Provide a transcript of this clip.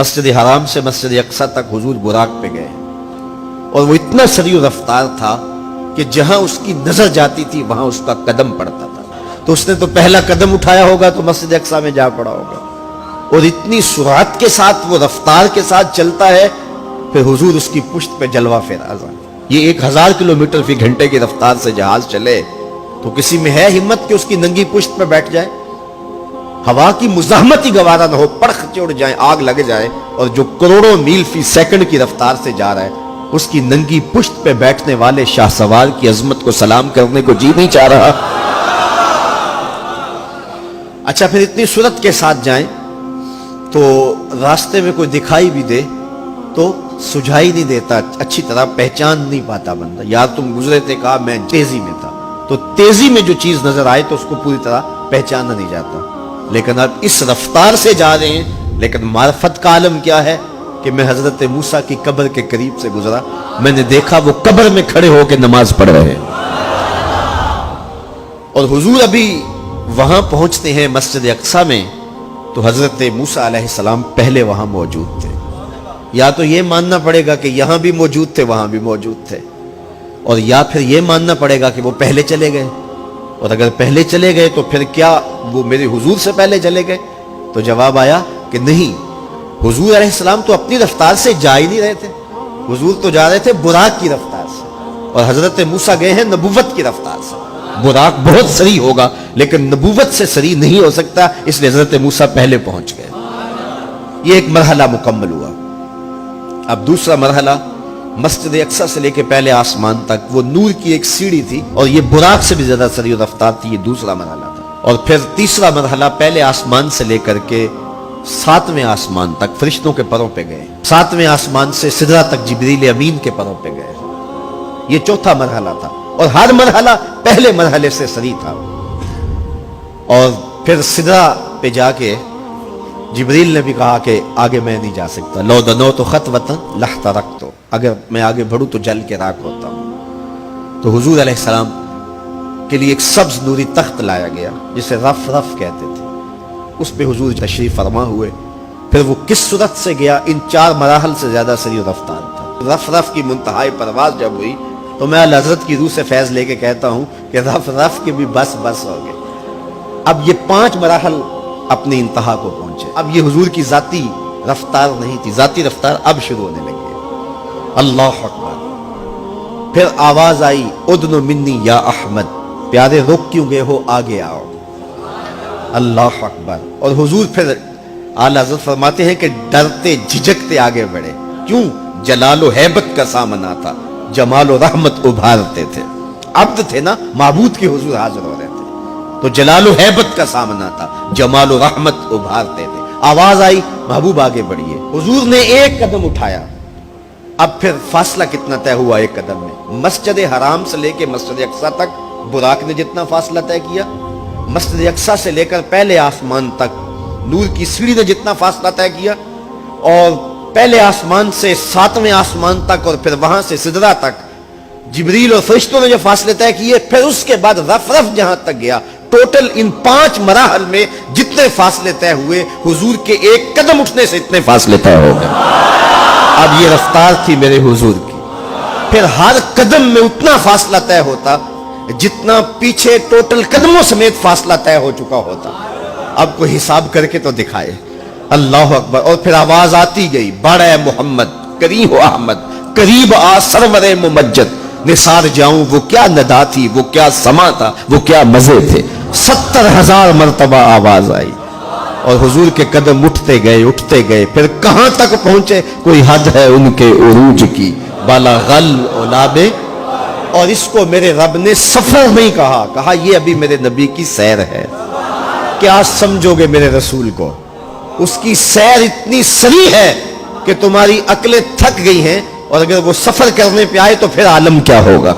مسجد حرام سے مسجد اقصی تک حضور براق پہ گئے اور وہ اتنا سریع رفتار تھا کہ جہاں اس کی نظر جاتی تھی وہاں اس کا قدم پڑتا تھا. تو اس نے تو پہلا قدم اٹھایا ہوگا تو مسجد اقصی میں جا پڑا ہوگا. اور اتنی سرعت کے ساتھ وہ رفتار کے ساتھ چلتا ہے، پھر حضور اس کی پشت پہ جلوہ فراز. یہ 1000 کلومیٹر فی گھنٹے کی رفتار سے جہاز چلے تو کسی میں ہے ہمت کہ اس کی ننگی پشت پہ بیٹھ جائے؟ ہوا کی مزاحمت ہی گوارا نہ ہو، پڑخ چڑھ جائے، آگ لگ جائے. اور جو کروڑوں میل فی سیکنڈ کی رفتار سے جا رہا ہے اس کی ننگی پشت پہ بیٹھنے والے شاہ سوار کی عظمت کو سلام کرنے کو جی نہیں چاہ رہا. اچھا پھر اتنی سرعت کے ساتھ جائیں تو راستے میں کوئی دکھائی بھی دے تو سجھائی نہیں دیتا، اچھی طرح پہچان نہیں پاتا بندہ. یار تم گزرے تھے، کہا میں تیزی میں تھا. تو تیزی میں جو چیز نظر آئے تو اس کو پوری طرح پہچانا نہیں جاتا. لیکن اب اس رفتار سے جا رہے ہیں، لیکن معرفت کا عالم کیا ہے کہ میں حضرت موسیٰ کی قبر کے قریب سے گزرا، میں نے دیکھا وہ قبر میں کھڑے ہو کے نماز پڑھ رہے ہیں. اور حضور ابھی وہاں پہنچتے ہیں مسجد اقصی میں تو حضرت موسیٰ علیہ السلام پہلے وہاں موجود تھے. یا تو یہ ماننا پڑے گا کہ یہاں بھی موجود تھے وہاں بھی موجود تھے، اور یا پھر یہ ماننا پڑے گا کہ وہ پہلے چلے گئے. اور اگر پہلے چلے گئے تو پھر کیا وہ میرے حضور سے پہلے چلے گئے؟ تو جواب آیا کہ نہیں، حضور علیہ السلام تو اپنی رفتار سے جا ہی نہیں رہے تھے. حضور تو جا رہے تھے براق کی رفتار سے، اور حضرت موسیٰ گئے ہیں نبوت کی رفتار سے. براق بہت سریع ہوگا لیکن نبوت سے سریع نہیں ہو سکتا، اس لیے حضرت موسیٰ پہلے پہنچ گئے. یہ ایک مرحلہ مکمل ہوا. اب دوسرا مرحلہ مسجد اقصی سے لے کے پہلے آسمان تک وہ نور کی ایک سیڑھی تھی اور یہ براق سے بھی زیادہ سریع رفتار تھی. یہ دوسرا مرحلہ تھا. اور پھر تیسرا مرحلہ پہلے آسمان سے لے کر کے 7ویں آسمان تک فرشتوں کے پروں پہ گئے. 7ویں آسمان سے سدرہ تک جبریل امین کے پروں پہ گئے. یہ چوتھا مرحلہ تھا اور ہر مرحلہ پہلے مرحلے سے سریع تھا. اور پھر سدرہ پہ جا کے جبریل نے بھی کہا کہ آگے میں نہیں جا سکتا. لو دنوت خطوۃ لاحترقت، اگر میں آگے بڑھوں تو جل کے راکھ ہوتا ہوں. تو حضور علیہ السلام کے لیے ایک سبز نوری تخت لایا گیا جسے رف رف کہتے تھے. اس پہ حضور تشریف فرما ہوئے. پھر وہ کس صورت سے گیا؟ ان 4 مراحل سے زیادہ سریع رفتار تھا. رف رف کی منتہائی پرواز جب ہوئی تو میں اللہ حضرت کی روح سے فیض لے کے کہتا ہوں کہ رف رف کے بھی بس بس ہو گئے. اب یہ 5 مراحل اپنی انتہا کو پہنچے. اب یہ حضور کی ذاتی رفتار نہیں تھی، ذاتی رفتار اب شروع ہونے لگی. اللہ اکبر. پھر آواز آئی ادن منی یا احمد، پیارے رک کیوں گئے ہو، آگے آؤ. اللہ اکبر. اور حضور پھر اعلیٰ حضرت فرماتے ہیں کہ ڈرتے جھجکتے آگے بڑھے. کیوں؟ جلال و حیبت کا سامنا تھا، جمال و رحمت ابھارتے تھے. عبد تھے نا، معبود کے حضور حاضر ہو رہے تھے تو جلال و حیبت کا سامنا تھا، جمال و رحمت ابھارتے تھے. آواز آئی محبوب آگے بڑھیے. حضور نے ایک قدم اٹھایا. اب پھر فاصلہ کتنا طے ہوا ایک قدم میں؟ مسجد حرام سے لے کے مسجد اقصی تک براق نے جتنا فاصلہ طے کیا، مسجد اقصی سے لے کر پہلے آسمان تک نور کی سیڑھی نے جتنا فاصلہ طے کیا، اور پہلے آسمان سے 7ویں آسمان تک، اور پھر وہاں سے سدرہ تک جبریل اور فرشتوں نے جو فاصلے طے کیے، پھر اس کے بعد رف رف جہاں تک گیا. ٹوٹل ان 5 مراحل میں جتنے فاصلے طے ہوئے، حضور کے ایک قدم اٹھنے سے اتنے فاصلے طے ہو گئے. اب یہ رفتار تھی میرے حضور کی. پھر ہر قدم میں اتنا فاصلہ طے ہوتا جتنا پیچھے ٹوٹل قدموں سمیت فاصلہ طے ہو چکا ہوتا. اب کوئی حساب کر کے تو دکھائے. اللہ اکبر. اور پھر آواز آتی گئی بڑھ اے محمد، قریب ہو احمد، قریب آ سرور ممجد. نثار جاؤں وہ کیا ندا تھی، وہ کیا سما تھا، وہ کیا مزے تھے. 70,000 مرتبہ آواز آئی اور حضور کے قدم اٹھتے گئے. پھر کہاں تک پہنچے؟ کوئی حد ہے ان کے عروج کی، بالا غل اولابے. اور اس کو میرے رب نے سفر نہیں کہا یہ ابھی میرے نبی کی سیر ہے. کیا سمجھو گے میرے رسول کو؟ اس کی سیر اتنی سریع ہے کہ تمہاری عقلیں تھک گئی ہیں، اور اگر وہ سفر کرنے پہ آئے تو پھر عالم کیا ہوگا.